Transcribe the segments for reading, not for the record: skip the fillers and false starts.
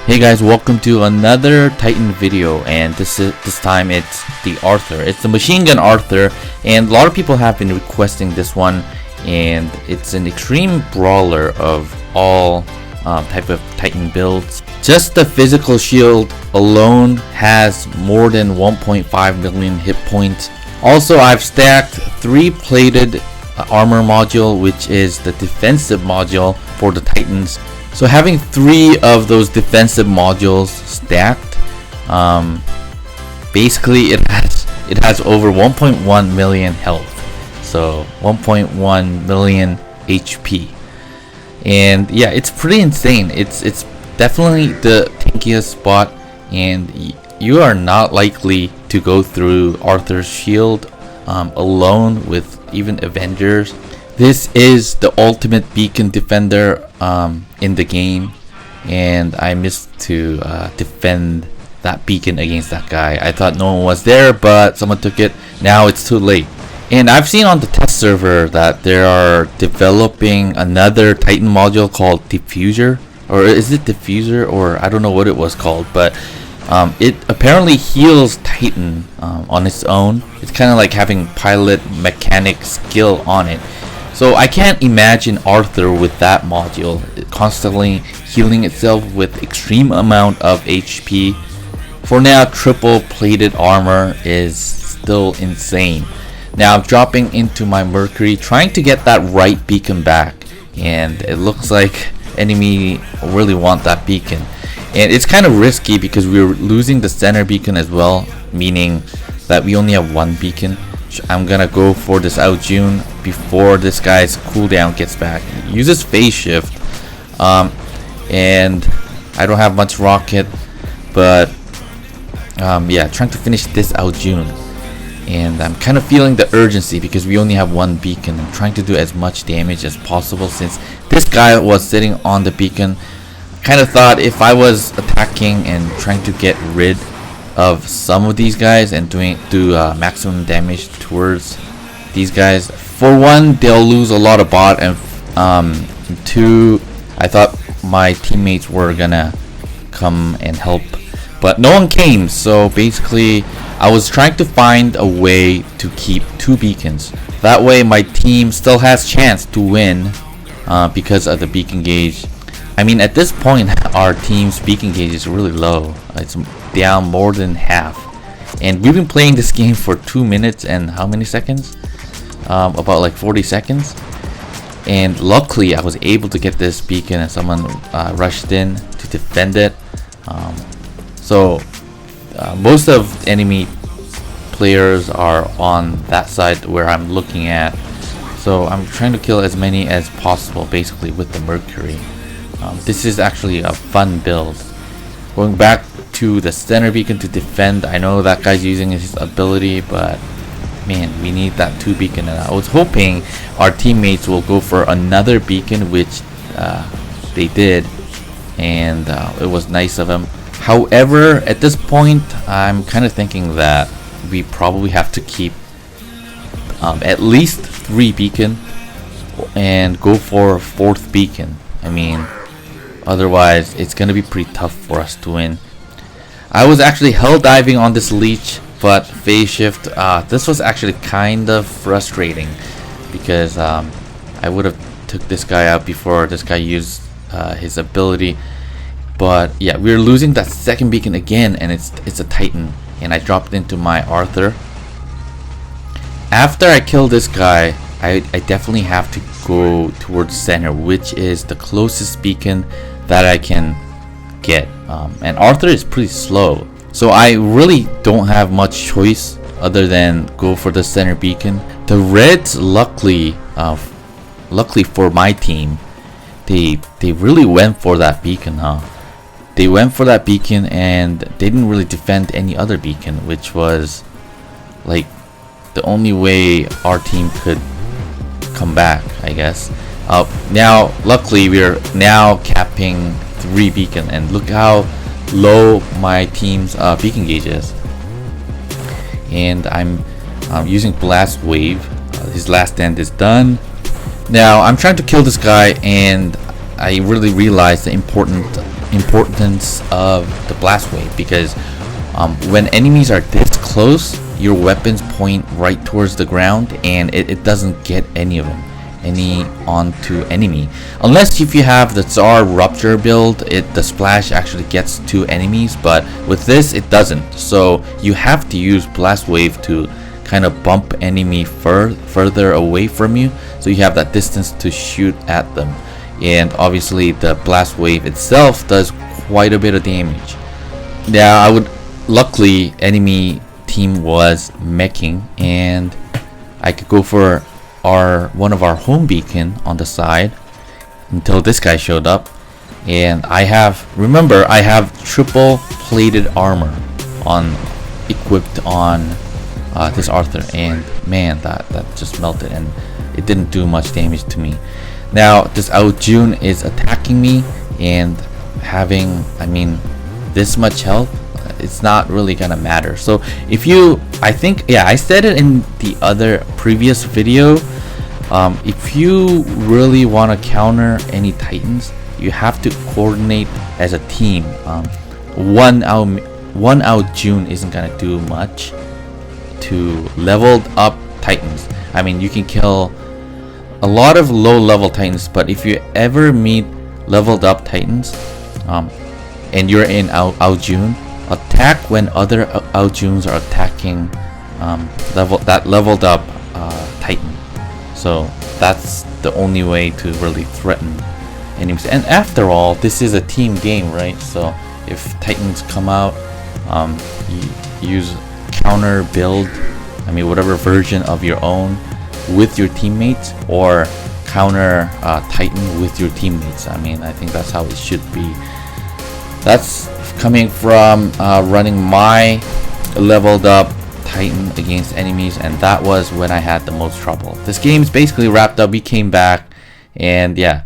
Hey guys, welcome to another Titan video, and this time it's the Arthur. It's the machine gun Arthur, and a lot of people have been requesting this one, and it's an extreme brawler of all type of Titan builds. Just the physical shield alone has more than 1.5 million hit points. Also, I've stacked 3 plated armor module, which is the defensive module for the Titans. So having 3 of those defensive modules stacked, basically it has over 1.1 million health, so 1.1 million HP, and yeah, it's pretty insane. It's definitely the tankiest spot, and you are not likely to go through Arthur's shield alone with even Avengers. This is the ultimate beacon defender in the game, and I missed to defend that beacon against that guy. I thought no one was there, but someone took it. Now it's too late. And I've seen on the test server that they are developing another Titan module called Diffuser, or is it Diffuser, or I don't know what it was called, but it apparently heals Titan on its own. It's kind of like having pilot mechanic skill on it. So I can't imagine Arthur with that module constantly healing itself with extreme amount of HP. For now, triple plated armor is still insane. Now I'm dropping into my Mercury, trying to get that right beacon back, and it looks like enemy really want that beacon. And it's kind of risky because we're losing the center beacon as well, meaning that we only have 1 beacon. I'm gonna go for this out June before this guy's cooldown gets back. He uses phase shift, and I don't have much rocket, but yeah, trying to finish this out June, and I'm kind of feeling the urgency because we only have 1 beacon. I'm trying to do as much damage as possible since this guy was sitting on the beacon. I kind of thought if I was attacking and trying to get rid of some of these guys and do maximum damage towards these guys, for 1, they'll lose a lot of bot, and 2, I thought my teammates were gonna come and help, but no one came. So basically I was trying to find a way to keep 2 beacons, that way my team still has chance to win because of the beacon gauge. I mean, at this point our team's beacon gauge is really low. It's down more than half, and we've been playing this game for 2 minutes and how many seconds? About like 40 seconds. And luckily I was able to get this beacon, and someone rushed in to defend it. So most of enemy players are on that side where I'm looking at, so I'm trying to kill as many as possible basically with the Mercury. This is actually a fun build. Going back to the center beacon to defend, I know that guy's using his ability, but man, we need that 2 beacon, and I was hoping our teammates will go for another beacon, which they did, and it was nice of them. However, at this point I'm kind of thinking that we probably have to keep at least 3 beacon and go for a 4th beacon. I mean, otherwise it's gonna be pretty tough for us to win. I was actually hell diving on this leech, but phase shift, this was actually kind of frustrating because I would have took this guy out before this guy used his ability. But yeah, we're losing that 2nd beacon again, and it's a Titan, and I dropped into my Arthur. After I kill this guy, I definitely have to go towards center, which is the closest beacon that I can get, and Arthur is pretty slow, so I really don't have much choice other than go for the center beacon. The Reds, luckily for my team, they really went for that beacon. They went for that beacon, and they didn't really defend any other beacon, which was like the only way our team could come back, I guess. Now luckily we're now capping 3 beacon, and look how low my team's beacon gauge is. And I'm using blast wave. His last stand is done. Now I'm trying to kill this guy, and I really realized the important importance of the blast wave, because when enemies are this close, your weapons point right towards the ground, and it doesn't get any of them onto enemy, unless if you have the Tsar Rupture build. The splash actually gets to enemies, but with this it doesn't. So you have to use blast wave to kind of bump enemy further away from you, so you have that distance to shoot at them. And obviously the blast wave itself does quite a bit of damage. Now luckily enemy team was meching, and I could go for one of our home beacon on the side until this guy showed up. And I have triple plated armor equipped on this Arthur, and man, that just melted, and it didn't do much damage to me. Now this June is attacking me, and having this much health, it's not really gonna matter. So if you, I said it in the other previous video, if you really want to counter any Titans, you have to coordinate as a team. One out June isn't gonna do much to leveled up Titans. You can kill a lot of low level Titans, but if you ever meet leveled up Titans, and you're in out June, attack when other out Junes are attacking leveled up Titan. So that's the only way to really threaten enemies. And after all, this is a team game, right? So if Titans come out, you use counter build, whatever version of your own with your teammates, or counter Titan with your teammates. I think that's how it should be. That's coming from running my leveled up Titan against enemies, and that was when I had the most trouble. This game's basically wrapped up. We came back, and yeah,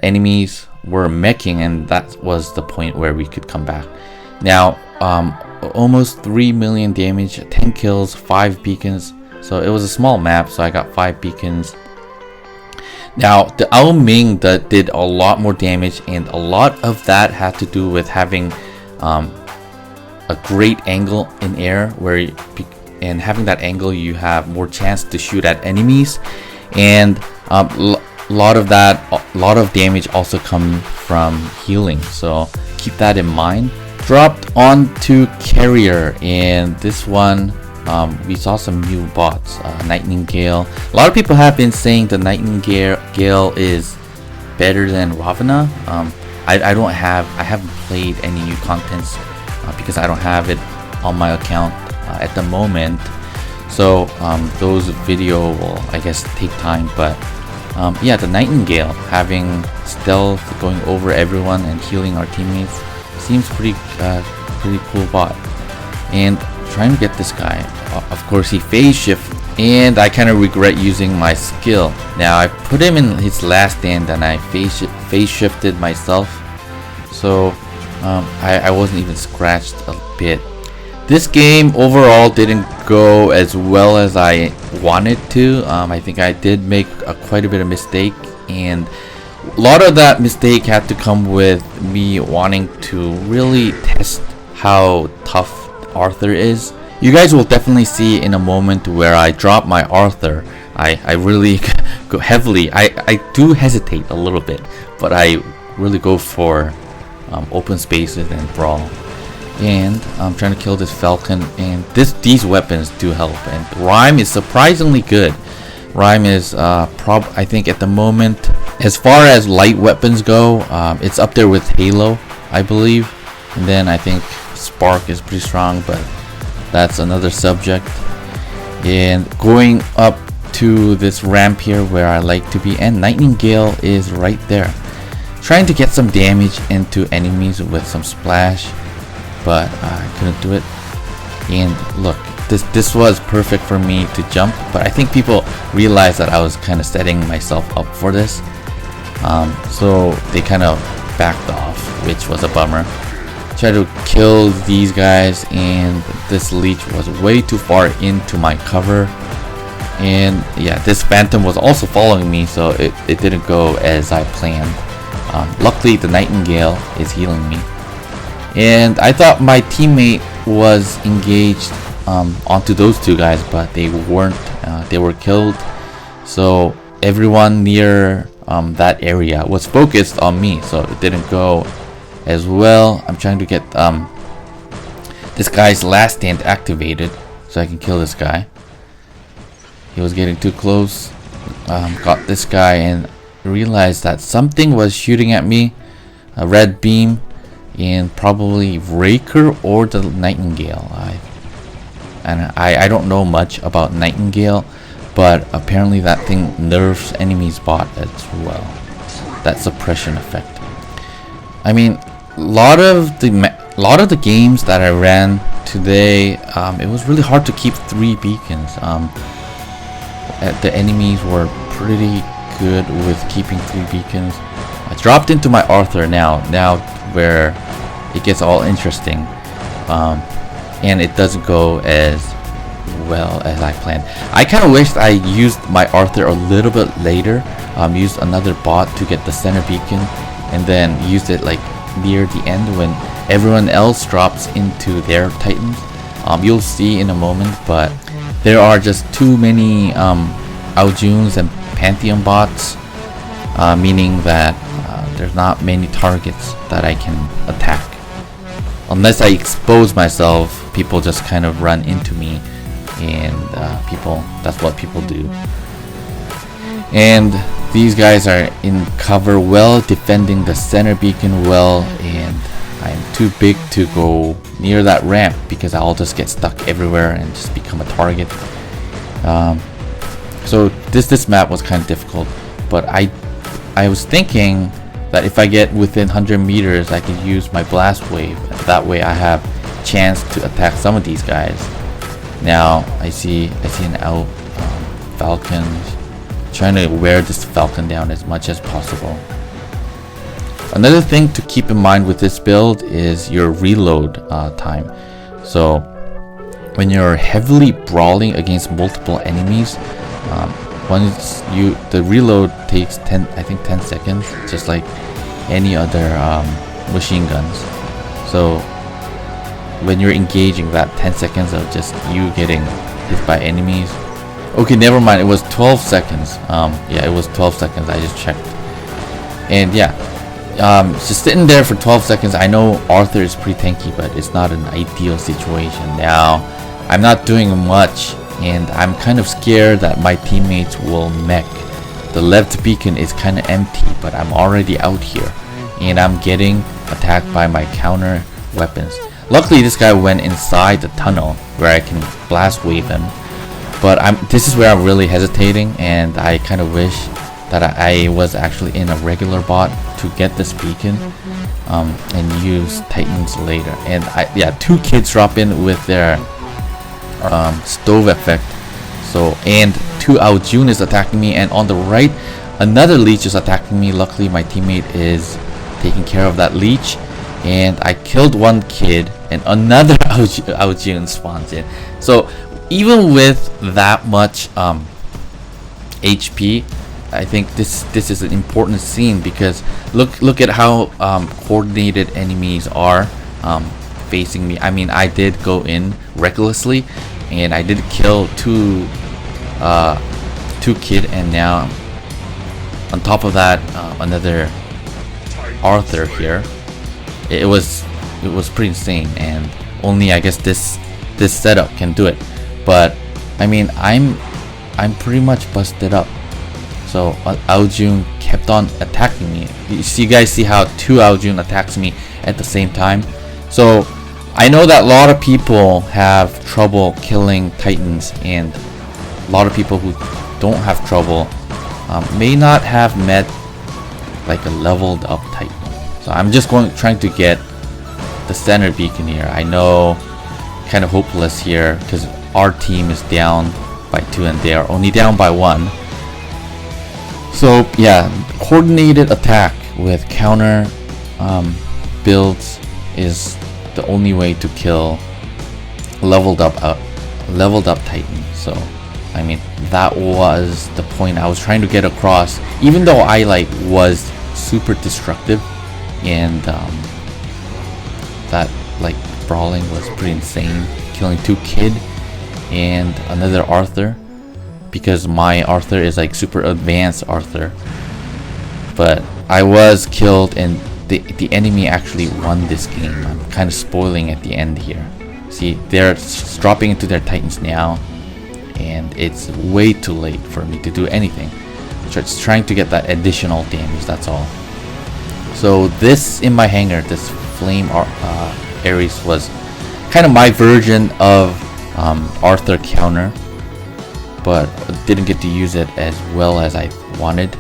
enemies were meching, and that was the point where we could come back. Now almost 3 million damage, 10 kills, 5 beacons. So it was a small map, so I got 5 beacons. Now the Ao Ming that did a lot more damage, and a lot of that had to do with having a great angle in air, and having that angle, you have more chance to shoot at enemies, and a lot of damage also comes from healing. So keep that in mind. Dropped onto Carrier, and this one we saw some new bots. Nightingale. A lot of people have been saying the Nightingale is better than Ravana. I haven't played any new contents because I don't have it on my account at the moment. So those video will, I guess, take time. But yeah, the Nightingale having stealth, going over everyone and healing our teammates seems pretty cool bot. And trying to get this guy, of course he phase shift, and I kind of regret using my skill. Now I put him in his last stand, and I phase shifted myself, so I wasn't even scratched a bit. This game overall didn't go as well as I wanted to. I think I did make quite a bit of mistake, and a lot of that mistake had to come with me wanting to really test how tough Arthur is. You guys will definitely see in a moment where I drop my Arthur. I really go heavily. I do hesitate a little bit, but I really go for open spaces and brawl. And I'm trying to kill this Falcon, and these weapons do help. And Rhyme is surprisingly good. Rhyme is I think at the moment, as far as light weapons go, it's up there with Halo, I believe. And then I think Spark is pretty strong, but that's another subject. And going up to this ramp here where I like to be, and Nightingale is right there, trying to get some damage into enemies with some splash, but I couldn't do it. And look, this was perfect for me to jump, but I think people realized that I was kind of setting myself up for this, so they kind of backed off, which was a bummer. Tried to kill these guys, and this leech was way too far into my cover. And yeah, this Phantom was also following me, so it didn't go as I planned. Luckily the Nightingale is healing me, and I thought my teammate was engaged onto those two guys, but they weren't. They were killed. So everyone near that area was focused on me, so it didn't go as well. I'm trying to get this guy's last stand activated so I can kill this guy. He was getting too close. Got this guy and realized that something was shooting at me, a red beam, and probably Raker or the Nightingale. I don't know much about Nightingale, but apparently that thing nerfs enemies bot as well. That suppression effect. I mean, a lot of the games that I ran today, it was really hard to keep 3 beacons. The enemies were pretty good with keeping 3 beacons. I dropped into my Arthur now where it gets all interesting, and it doesn't go as well as I planned. I kind of wished I used my Arthur a little bit later, used another bot to get the center beacon, and then used it like near the end when everyone else drops into their Titans. You'll see in a moment, but there are just too many Aljuns and Pantheon bots, meaning that there's not many targets that I can attack. Unless I expose myself, people just kind of run into me, and that's what people do. And these guys are in cover well, defending the center beacon well, and I'm too big to go near that ramp because I'll just get stuck everywhere and just become a target. So this map was kind of difficult, but I was thinking that if I get within 100 meters, I can use my blast wave. That way I have chance to attack some of these guys. Now I see an out Falcon, trying to wear this Falcon down as much as possible. Another thing to keep in mind with this build is your reload time. So when you're heavily brawling against multiple enemies, once the reload takes 10 seconds, just like any other machine guns. So when you're engaging, that 10 seconds of just you getting hit by enemies. Okay, never mind, it was 12 seconds. Yeah, it was 12 seconds. I just checked, and yeah, just sitting there for 12 seconds. I know Arthur is pretty tanky, but it's not an ideal situation. Now I'm not doing much, and I'm kind of scared that my teammates will mech. The left beacon is kind of empty, but I'm already out here, and I'm getting attacked by my counter weapons. Luckily this guy went inside the tunnel where I can blast wave him, but this is where I'm really hesitating, and I kind of wish that I was actually in a regular bot to get this beacon and use Titans later. And yeah, 2 kids drop in with their stove effect, so, and 2 Aljun is attacking me, and on the right another leech is attacking me. Luckily my teammate is taking care of that leech, and I killed 1 kid, and another Aljun spawns in. So even with that much HP, I think this is an important scene, because look at how coordinated enemies are facing me. I mean, I did go in recklessly, and I did kill 2 kid, and now on top of that another Arthur here. It was pretty insane, and only I guess this setup can do it. But I mean, I'm pretty much busted up. So Aljun kept on attacking me. You guys see how 2 Aljun attacks me at the same time. So I know that a lot of people have trouble killing Titans, and a lot of people who don't have trouble may not have met like a leveled up Titan. So I'm just trying to get the center beacon here. I know, kind of hopeless here because our team is down by 2 and they are only down by 1. So yeah, coordinated attack with counter builds is the only way to kill leveled up Titan. So I mean, that was the point I was trying to get across. Even though I was super destructive, and that like brawling was pretty insane, killing 2 Kid and another Arthur, because my Arthur is like super advanced Arthur. But I was killed, and the enemy actually won this game. I'm kind of spoiling at the end here. See, they're dropping into their Titans now, and it's way too late for me to do anything. Just trying to get that additional damage, that's all. So this in my hangar, this Flame Ares was kind of my version of Arthur counter, but didn't get to use it as well as I wanted.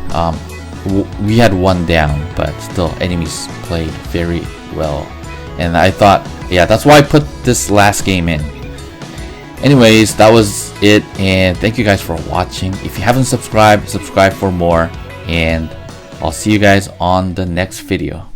We had 1 down, but still enemies played very well, and I thought, yeah, that's why I put this last game in. Anyways, that was it, and thank you guys for watching. If you haven't subscribed, subscribe for more, and I'll see you guys on the next video.